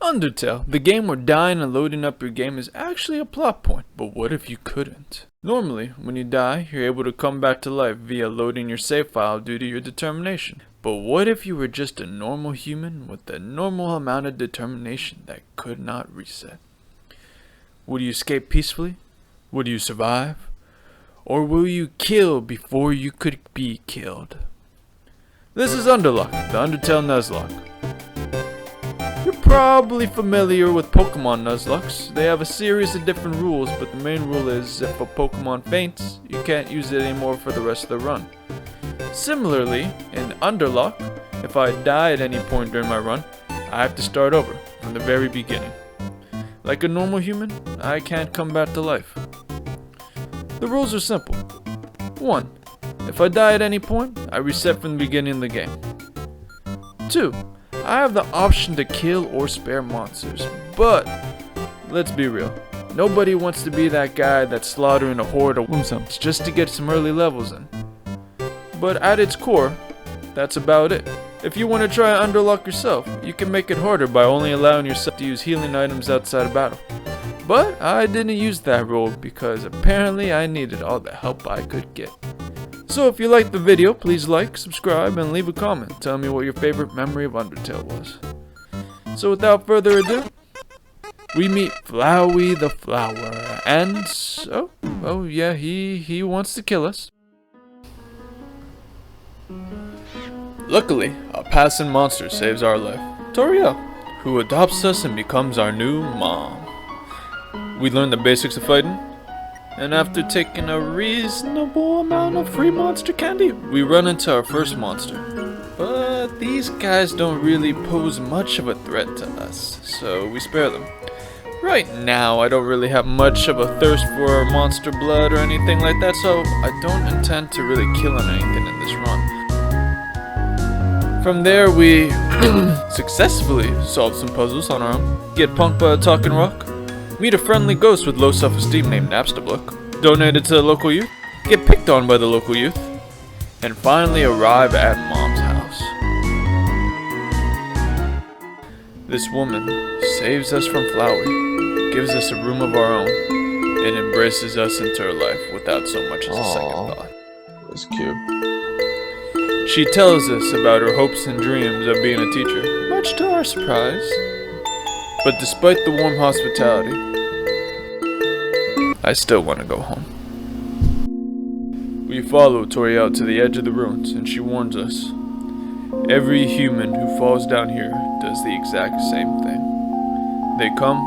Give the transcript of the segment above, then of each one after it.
Undertale, the game where dying and loading up your game is actually a plot point, but what if you couldn't? Normally, when you die, you're able to come back to life via loading your save file due to your determination. But what if you were just a normal human with a normal amount of determination that could not reset? Would you escape peacefully? Would you survive? Or will you kill before you could be killed? This is Underlocke, the Undertale Nuzlocke. You're probably familiar with Pokemon Nuzlockes. They have a series of different rules, but the main rule is if a Pokemon faints, you can't use it anymore for the rest of the run. Similarly, in Underlocke, if I die at any point during my run, I have to start over from the very beginning. Like a normal human, I can't come back to life. The rules are simple. 1. If I die at any point, I reset from the beginning of the game. 2. I have the option to kill or spare monsters, but let's be real. Nobody wants to be that guy that's slaughtering a horde of Wumsums just to get some early levels in. But at its core, that's about it. If you want to try Underlocke yourself, you can make it harder by only allowing yourself to use healing items outside of battle. But I didn't use that rule because apparently I needed all the help I could get. So if you liked the video, please like, subscribe, and leave a comment. Tell me what your favorite memory of Undertale was. So without further ado, we meet Flowey the Flower, and oh yeah, he wants to kill us. Luckily, a passing monster saves our life, Toriel, who adopts us and becomes our new mom. We learn the basics of fighting, and after taking a reasonable amount of free monster candy, we run into our first monster. But these guys don't really pose much of a threat to us, so we spare them. Right now, I don't really have much of a thirst for monster blood or anything like that, so I don't intend to really kill anything in this run. From there, we successfully solve some puzzles on our own, get punked by a talking rock, meet a friendly ghost with low self-esteem named Napstablook, donate it to the local youth, get picked on by the local youth, and finally arrive at Mom's house. This woman saves us from Flowey, gives us a room of our own, and embraces us into her life without so much as a second thought. That's cute. She tells us about her hopes and dreams of being a teacher, much to our surprise. But despite the warm hospitality, I still want to go home. We follow Toriel to the edge of the ruins, and she warns us. Every human who falls down here does the exact same thing. They come,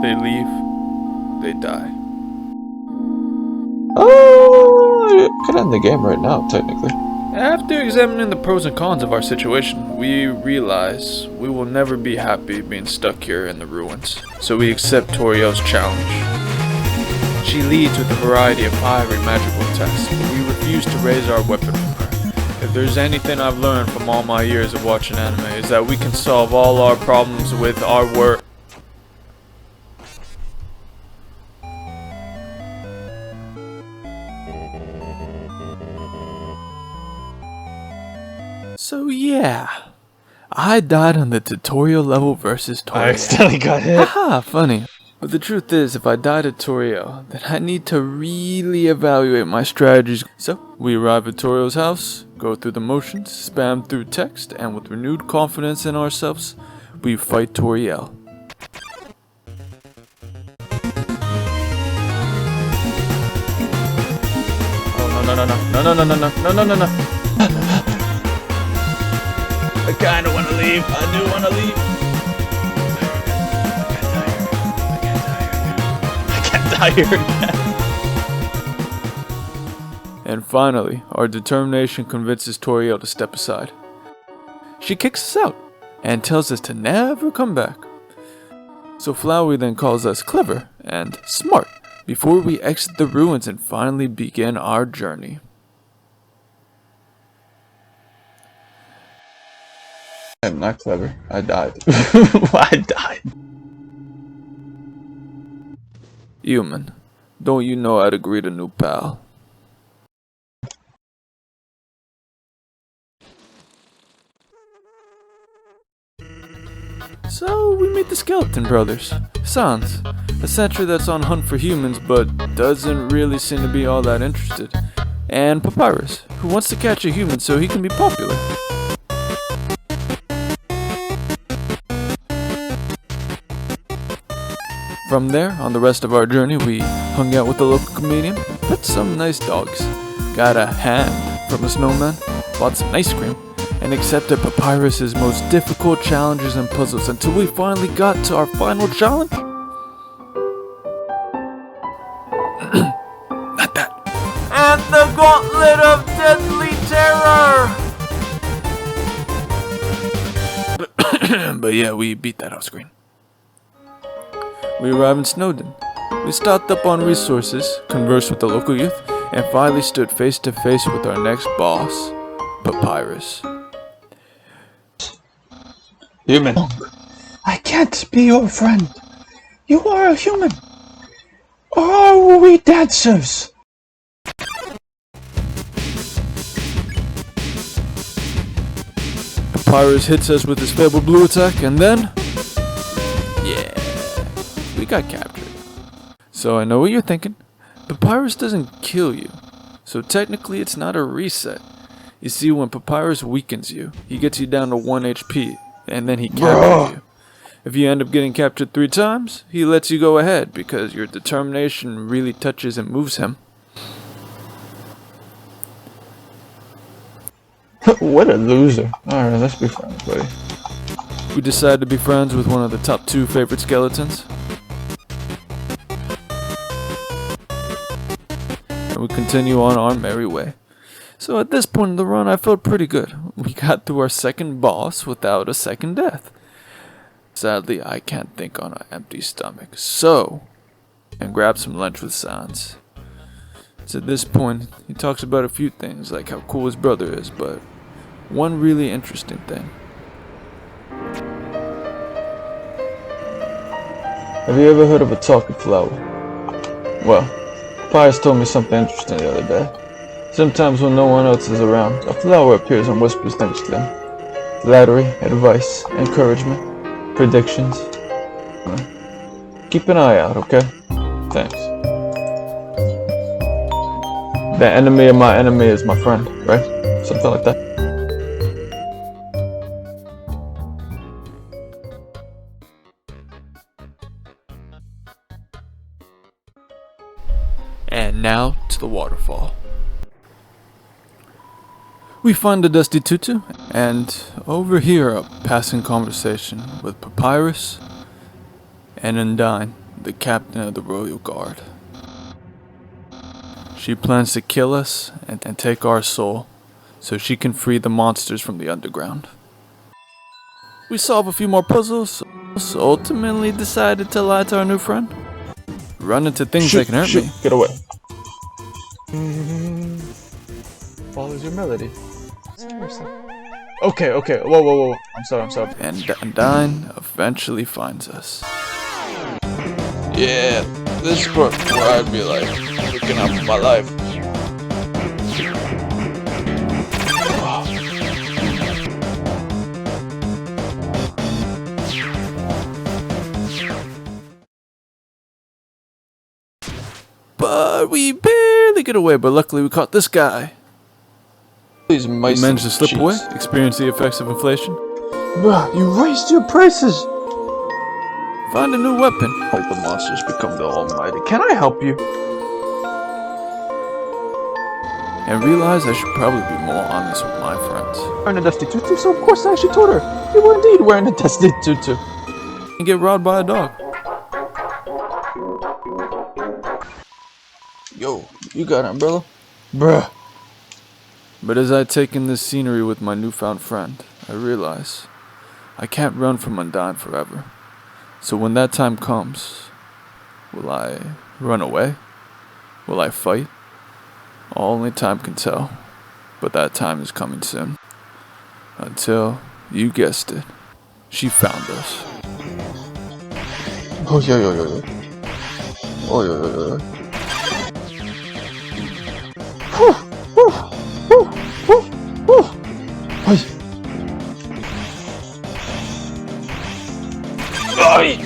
they leave, they die. Oh, you could end the game right now, technically. After examining the pros and cons of our situation, we realize we will never be happy being stuck here in the ruins. So we accept Toriel's challenge. She leads with a variety of fiery magical attacks, but we refuse to raise our weapon from her. If there's anything I've learned from all my years of watching anime, is that we can solve all our problems with our word. So yeah, I died on the tutorial level versus Toriel. I accidentally got hit. Haha, funny. But the truth is, if I died at Toriel, then I need to really evaluate my strategies. So, we arrive at Toriel's house, go through the motions, spam through text, and with renewed confidence in ourselves, we fight Toriel. Oh no. I kinda wanna leave. I do wanna leave. I can't die here again. And finally, our determination convinces Toriel to step aside. She kicks us out and tells us to never come back. So Flowey then calls us clever and smart before we exit the ruins and finally begin our journey. I'm not clever. I died. I died. Human, don't you know how to greet a new pal? So we meet the Skeleton Brothers, Sans, a sentry that's on hunt for humans but doesn't really seem to be all that interested, and Papyrus, who wants to catch a human so he can be popular. From there, on the rest of our journey, we hung out with the local comedian, pet some nice dogs, got a hand from a snowman, bought some ice cream, and accepted Papyrus's most difficult challenges and puzzles until we finally got to our final challenge. Not that. And the Gauntlet of Deadly Terror! But yeah, we beat that off screen. We arrived in Snowdon. We stocked up on resources, conversed with the local youth, and finally stood face to face with our next boss, Papyrus. Human. I can't be your friend. You are a human. Or are we dancers? Papyrus hits us with his fabled blue attack, and then... yeah, we got captured. So I know what you're thinking. Papyrus doesn't kill you, so technically it's not a reset. You see, when Papyrus weakens you, he gets you down to 1 HP, and then he captures you. If you end up getting captured 3 times, he lets you go ahead because your determination really touches and moves him. What a loser. Alright, let's be friends, buddy. We decided to be friends with one of the top 2 favorite skeletons. And we continue on our merry way. So at this point in the run, I felt pretty good. We got through our second boss without a second death. Sadly, I can't think on an empty stomach. And grab some lunch with Sans. So at this point, he talks about a few things, like how cool his brother is, but one really interesting thing. Have you ever heard of a talking flower? Well, Papyrus told me something interesting the other day. Sometimes when no one else is around, a flower appears and whispers things to them. Flattery, advice, encouragement, predictions. Keep an eye out, okay? Thanks. The enemy of my enemy is my friend, right? Something like that. And now to the waterfall. We find a dusty tutu and overhear a passing conversation with Papyrus and Undine, the captain of the royal guard. She plans to kill us and take our soul so she can free the monsters from the underground. We solve a few more puzzles, so ultimately decided to lie to our new friend. Run into things that can hurt me. Get away. Follows your melody. Okay, whoa. I'm sorry. And Undine eventually finds us. Yeah, this is where I'd be like, looking out for my life. But we barely get away, but luckily we caught this guy. These mice We managed to slip cheats. away, experience the effects of inflation, Bruh, you raised your prices. find a new weapon, Hope the monsters become the almighty. Can I help you? and realize I should probably be more honest with my friends. Wearing a dusty tutu, so of course I should told her. You were indeed wearing a dusty tutu. And get robbed by a dog. Yo, you got an umbrella? Bruh. But as I take in this scenery with my newfound friend, I realize I can't run from Undine forever. So when that time comes, will I run away? Will I fight? Only time can tell, but that time is coming soon. Until, you guessed it, she found us. Oh, yo. Oh, yo. Ay!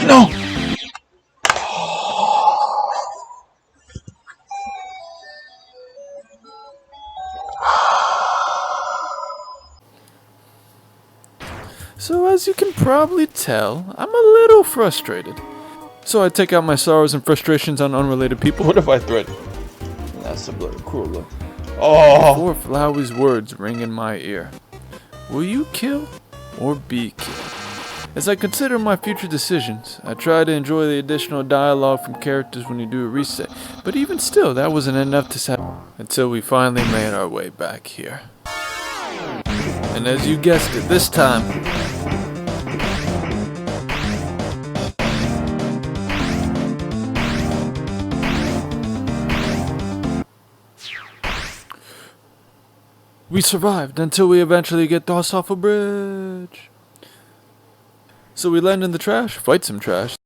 No! So as you can probably tell, I'm a little frustrated. So I take out my sorrows and frustrations on unrelated people. What if I threaten? That's a little cruel. Oh! Before Flowey's words ring in my ear. Will you kill or be killed? As I consider my future decisions, I try to enjoy the additional dialogue from characters when you do a reset, but even still, that wasn't enough to satisfy until we finally made our way back here. And as you guessed it, this time, we survived until we eventually get tossed off a bridge. So we land in the trash, fight some trash,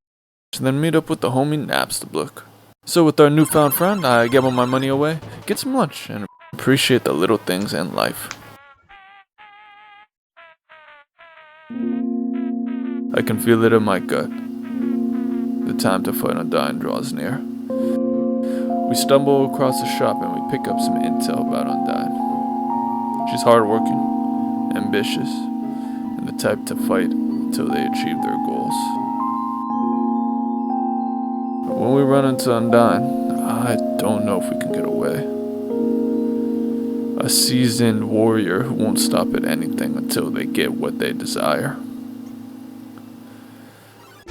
and then meet up with the homie Nuzlocke. So with our newfound friend, I give him my money away, get some lunch, and appreciate the little things in life. I can feel it in my gut. The time to fight Undyne draws near. We stumble across the shop and we pick up some intel about Undyne. She's hardworking, ambitious, and the type to fight until they achieve their goals. But when we run into Undyne, I don't know if we can get away. A seasoned warrior who won't stop at anything until they get what they desire.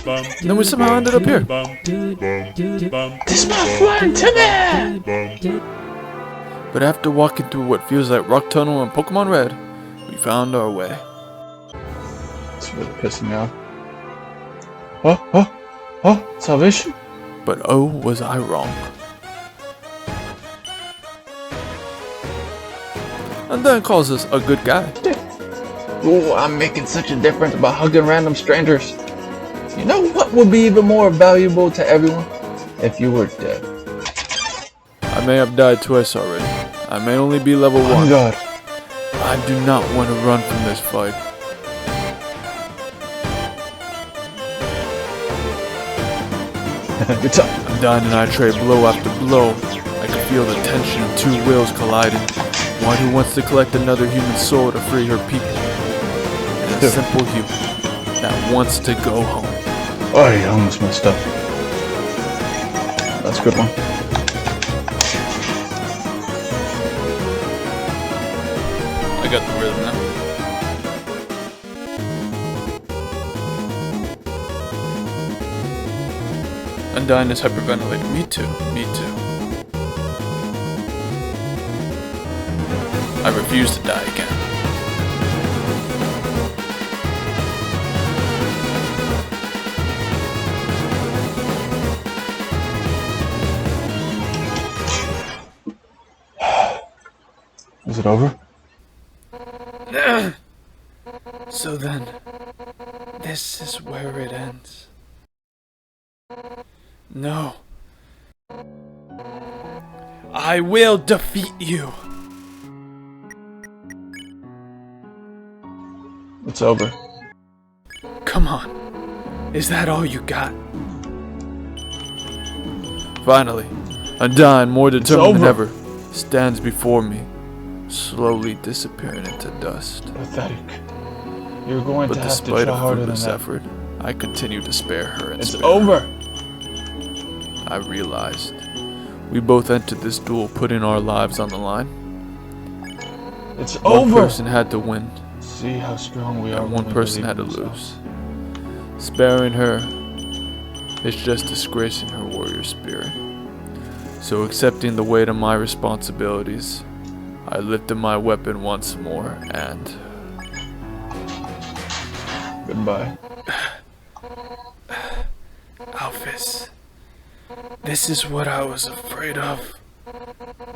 And then we somehow ended up here. This my friend, Timmy! But after walking through what feels like Rock Tunnel and Pokemon Red, we found our way. It's really pissing me off. Oh, salvation? But oh, was I wrong. Undyne calls us a good guy. Ooh, I'm making such a difference by hugging random strangers. You know what would be even more valuable to everyone? If you were dead. I may have died twice already. I may only be level 1. Oh God. I do not want to run from this fight. Good time. Undyne and I trade blow after blow. I can feel the tension of two wills colliding. One who wants to collect another human soul to free her people. And a simple human that wants to go home. Oh, I almost messed up. That's a good one. I got the rhythm now. Undyne is hyperventilating. Me too. Me too. I refuse to die again. Is it over? So then, this is where it ends. No. I will defeat you. It's over. Come on. Is that all you got? Finally, Undyne, more determined than ever, stands before me, slowly disappearing into dust. Pathetic. You're going But to have to despite try a harder than fruitless that. effort, I continue to spare her and It's spare over. her. I realized we both entered this duel putting our lives on the line. It's One over. person had to win, See how strong we are. and when one we person believe had to in ourselves. lose. Sparing her is just disgracing her warrior spirit. So accepting the weight of my responsibilities, I lifted my weapon once more and... Goodbye. Alphys, this is what I was afraid of.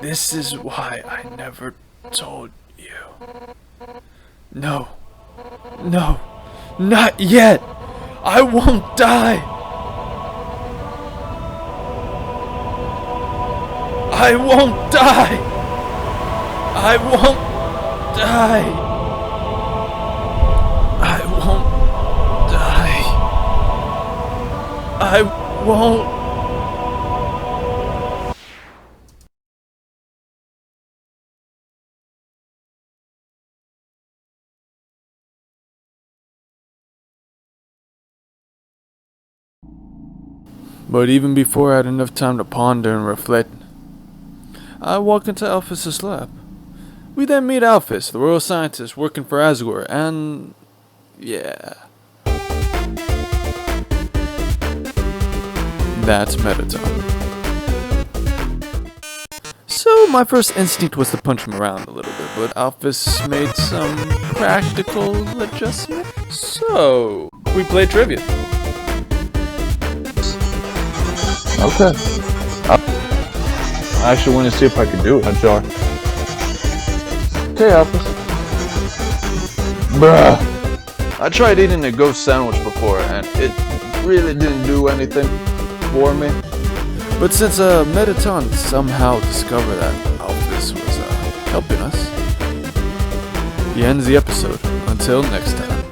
This is why I never told you. No. No. Not yet! I won't die! I won't die! I won't die! I won't die! I won't. But even before I had enough time to ponder and reflect, I walk into Alphys's lab. We then meet Alphys, the royal scientist working for Asgore, and yeah. That's Mettaton. So my first instinct was to punch him around a little bit, but Alphys made some practical adjustment. So we played trivia. Okay. I actually went to see if I could do it. A jar. Okay, Alphys. Bruh. I tried eating a ghost sandwich before, and it really didn't do anything for me. But since Mettaton somehow discovered that Alphys was helping us, he ends the episode. Until next time.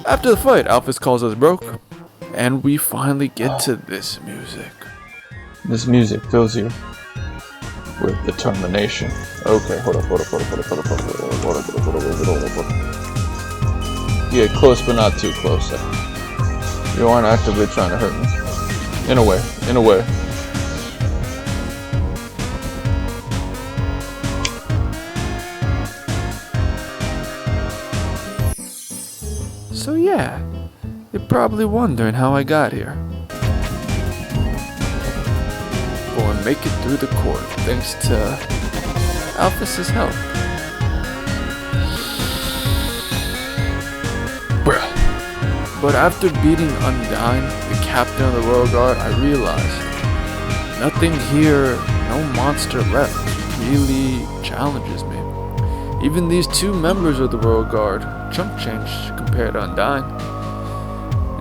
After the fight, Alphys calls us broke, and we finally get to this music. This music fills you with determination. Okay, hold up. Yeah, close but not too close. You aren't actively trying to hurt me. In a way. So yeah, you're probably wondering how I got here. Or make it through the court thanks to Alphys's help. Bruh. But after beating Undyne, the captain of the Royal Guard, I realized nothing here, no monster left, really challenges me. Even these two members of the Royal Guard, chump change compared to Undyne.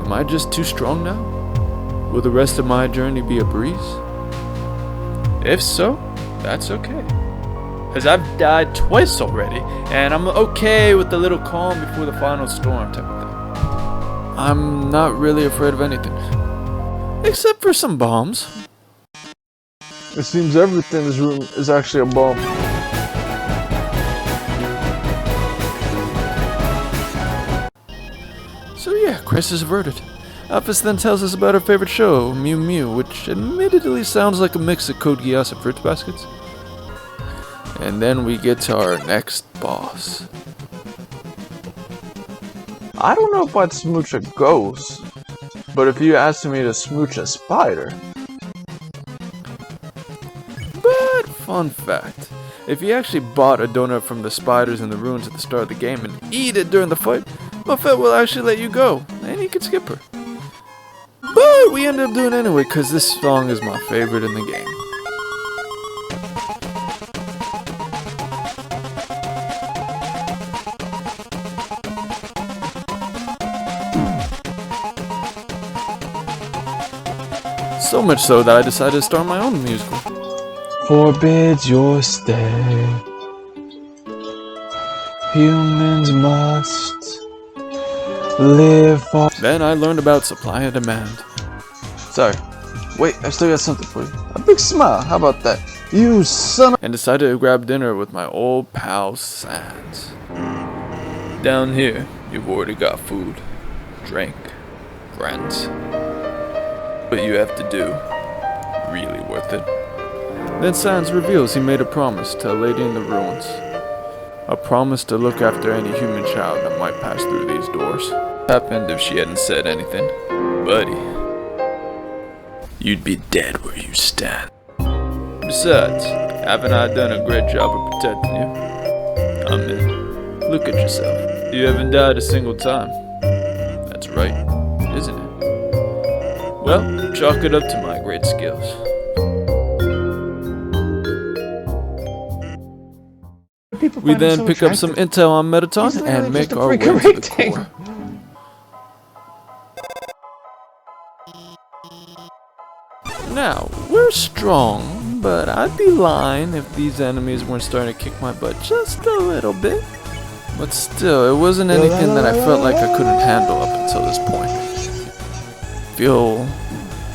Am I just too strong now? Will the rest of my journey be a breeze? If so, that's okay. Cause I've died twice already, and I'm okay with the little calm before the final storm type of thing. I'm not really afraid of anything. Except for some bombs. It seems everything in this room is actually a bomb. So yeah, crisis averted. Alphys then tells us about her favorite show, Mew Mew, which admittedly sounds like a mix of Code Geass and Fruit Baskets. And then we get to our next boss. I don't know if I'd smooch a ghost, but if you asked me to smooch a spider. But fun fact, if you actually bought a donut from the spiders in the ruins at the start of the game and eat it during the fight, Buffett will actually let you go, and you can skip her. But we ended up doing it anyway, because this song is my favorite in the game. So much so that I decided to start my own musical. Forbids your stay. Humans must live for. Then I learned about supply and demand. Sorry. Wait, I still got something for you. A big smile. How about that? You son of. And decided to grab dinner with my old pal Sans. Down here, you've already got food, drink, friends. What you have to do, really worth it. Then Sans reveals he made a promise to a lady in the ruins. A promise to look after any human child that might pass through these doors. Happened if she hadn't said anything. Buddy, you'd be dead where you stand. Besides, haven't I done a great job of protecting you? I mean, look at yourself. You haven't died a single time. That's right, isn't it? Well, chalk it up to my great skills. We then pick up some intel on Mettaton and make our way to the core. Now, we're strong, but I'd be lying if these enemies weren't starting to kick my butt just a little bit. But still, it wasn't anything that I felt like I couldn't handle up until this point. Feel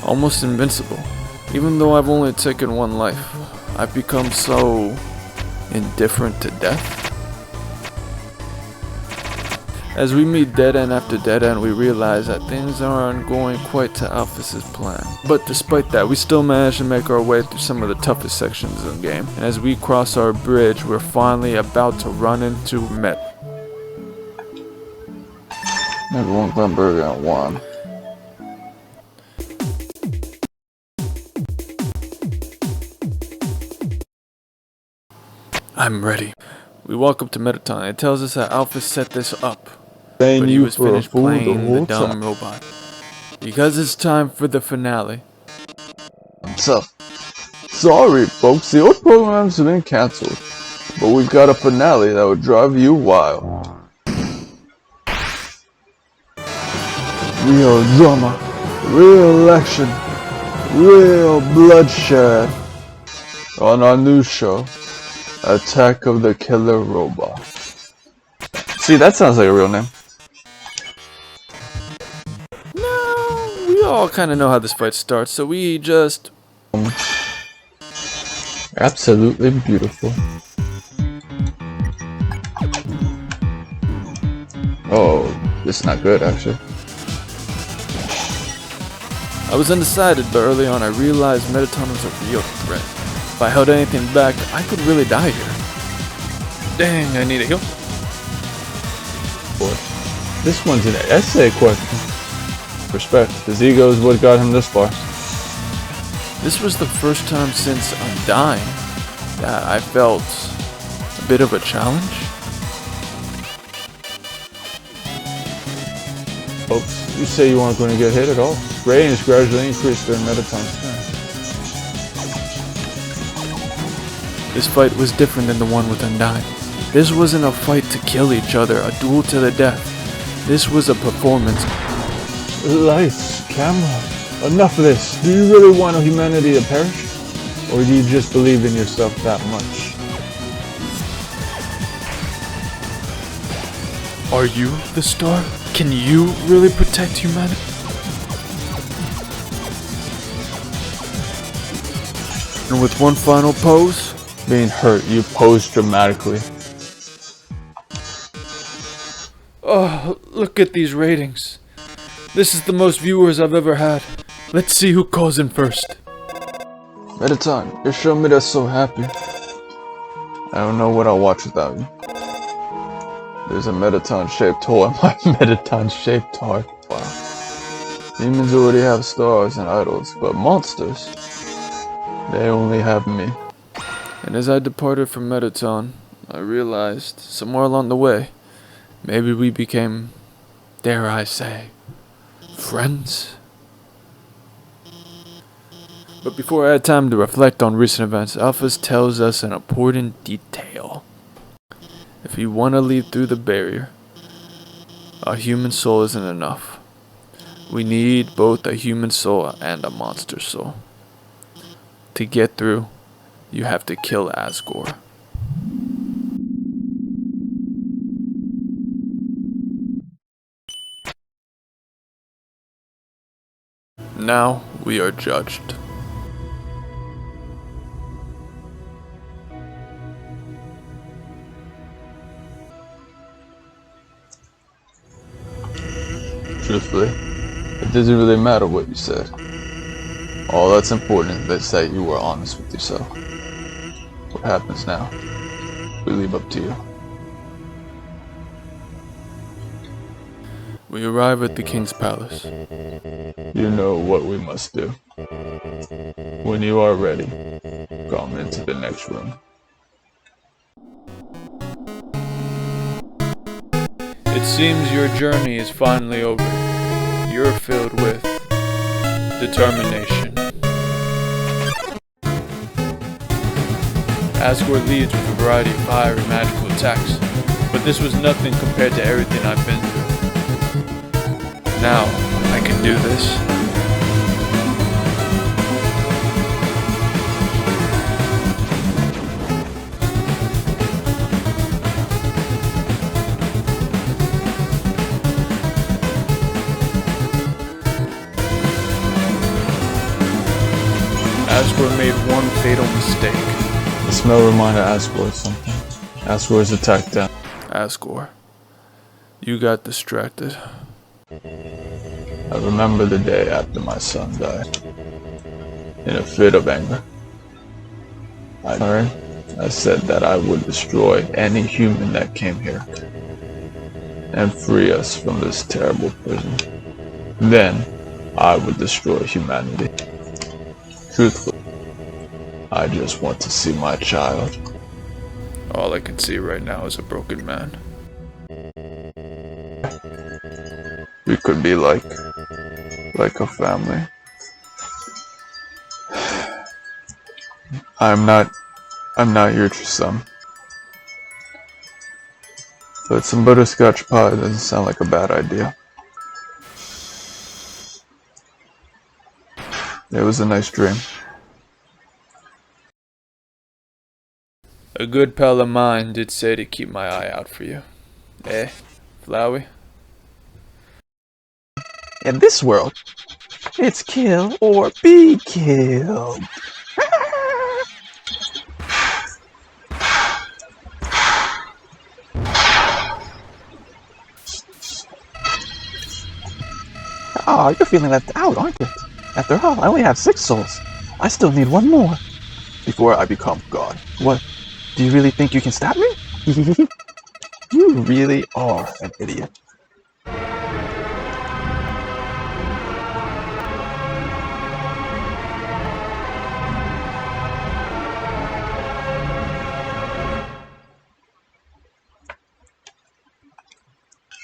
almost invincible. Even though I've only taken one life, I've become so indifferent to death. As we meet dead end after dead end, we realize that things aren't going quite to Alphys' plan. But despite that, we still manage to make our way through some of the toughest sections of the game. And as we cross our bridge, we're finally about to run into Met. Maybe one Glen Burger and one. I'm ready. We walk up to Metaton. It tells us that Alphys set this up. Saying But he you was for a finished fool the playing whole the dumb time. robot. Because it's time for the finale. So, sorry folks, the old programs have been cancelled. But we've got a finale that would drive you wild. Real drama, real action, real bloodshed. On our new show, Attack of the Killer Robot. See, that sounds like a real name. No, we all kind of know how this fight starts, so we just... Absolutely beautiful. Oh, this is not good actually. I was undecided, but early on I realized Metaton was a real threat. If I held anything back, I could really die here. Dang, I need a heal. Boy, this one's an essay question. Respect, his ego is what got him this far. This was the first time since Undying that I felt a bit of a challenge. Folks, you say you aren't going to get hit at all. Range gradually increased during Metaton's turn. This fight was different than the one with Undying. This wasn't a fight to kill each other, a duel to the death. This was a performance. Lights, camera, enough of this. Do you really want humanity to perish? Or do you just believe in yourself that much? Are you the star? Can you really protect humanity? And with one final pose, Being hurt, you pose dramatically. oh, look at these ratings. This is the most viewers I've ever had. Let's see who calls in first. Metaton, you're showing me that's so happy. I don't know what I'll watch without you. There's a Metaton-shaped hole in my Metaton-shaped heart. Wow. Demons already have stars and idols, but monsters, they only have me. And as I departed from Metaton, I realized, somewhere along the way, maybe we became, dare I say, friends? But before I had time to reflect on recent events, Alphys tells us an important detail. If you want to lead through the barrier, a human soul isn't enough. We need both a human soul and a monster soul. To get through, you have to kill Asgore. Now we are judged. Truthfully, it doesn't really matter what you said. All that's important is that you were honest with yourself. What happens now, we leave up to you. We arrive at the king's palace. You know what we must do. When you are ready, come into the next room. It seems your journey is finally over. You're filled with determination. Asgore leads with a variety of fiery magical attacks, but this was nothing compared to everything I've been through. Now, I can do this. Asgore made one fatal mistake. The smell reminded Asgore of something. Asgore's attacked down. Asgore, you got distracted. I remember the day after my son died. In a fit of anger, I said that I would destroy any human that came here and free us from this terrible prison. Then, I would destroy humanity. Truthfully, I just want to see my child. All I can see right now is a broken man. We could be like a family. I'm not your true son. But some butterscotch pie doesn't sound like a bad idea. It was a nice dream. A good pal of mine did say to keep my eye out for you. Eh, Flowey? In this world, it's kill or be killed. Ah, you're feeling left out, aren't you? After all, I only have 6 souls. I still need 1 more before I become God. What? Do you really think you can stop me? You really are an idiot.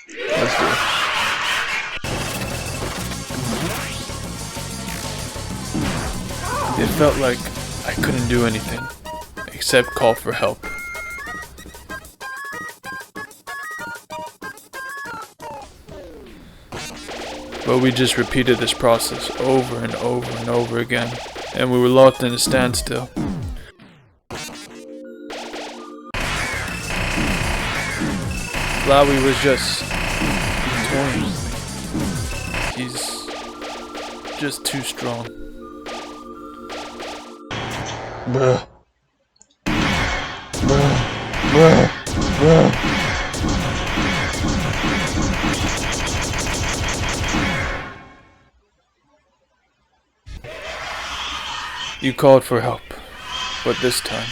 Let's do it. It felt like I couldn't do anything except call for help. But we just repeated this process over and over and over again, and we were locked in a standstill. Flowey was just toying with me. He's just too strong. Bruh. Bruh. Bruh. You called for help, but this time,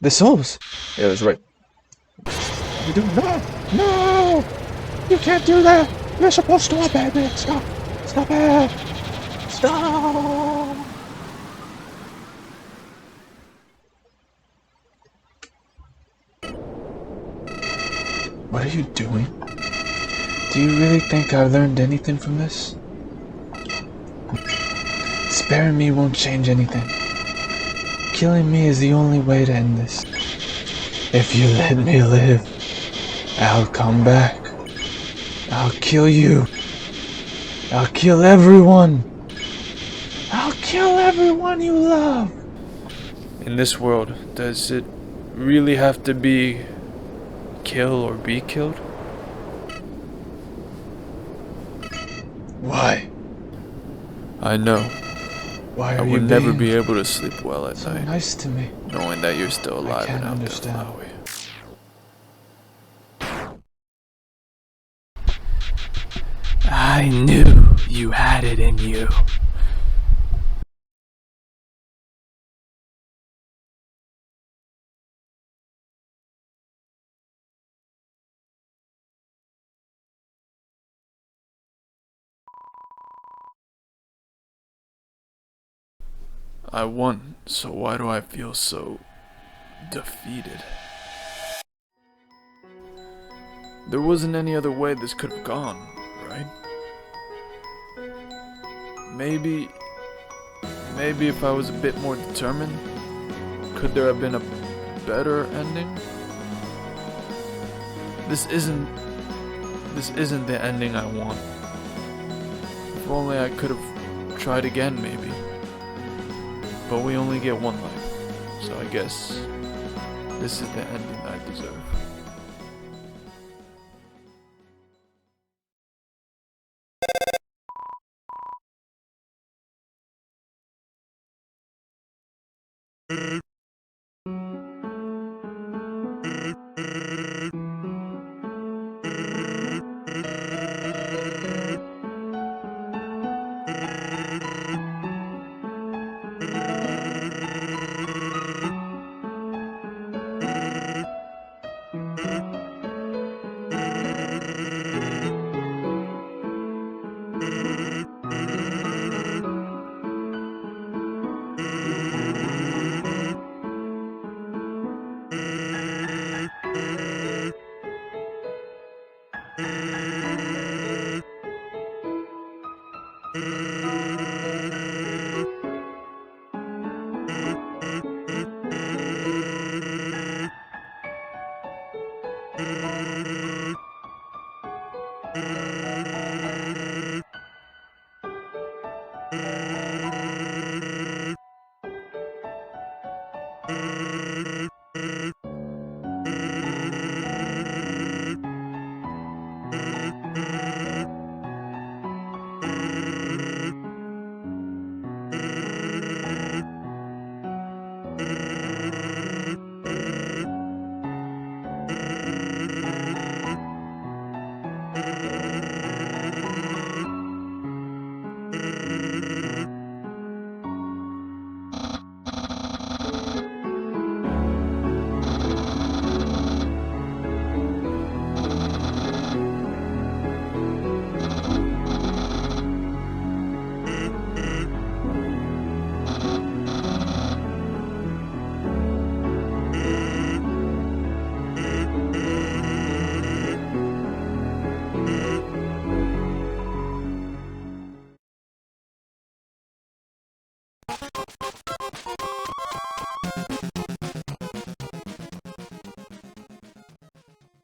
The souls. Yeah, that's right. You do no, no! You can't do that. You're supposed to abandon it. Stop. Stop it. Stop. What are you doing? Do you really think I learned anything from this? Sparing me won't change anything. Killing me is the only way to end this. If you let me live, I'll come back. I'll kill you. I'll kill everyone. I'll kill everyone you love. in this world, does it really have to be kill or be killed? Why? I know. Why I are you would never being be able to sleep well at so night, nice to me? knowing that you're still alive can't and out there, understand. Flowey. I knew you had it in you. I won, so why do I feel so defeated? There wasn't any other way this could have gone, right? Maybe if I was a bit more determined, could there have been a better ending? This isn't the ending I want. If only I could have tried again, maybe. But we only get one life, so I guess this is the ending I deserve.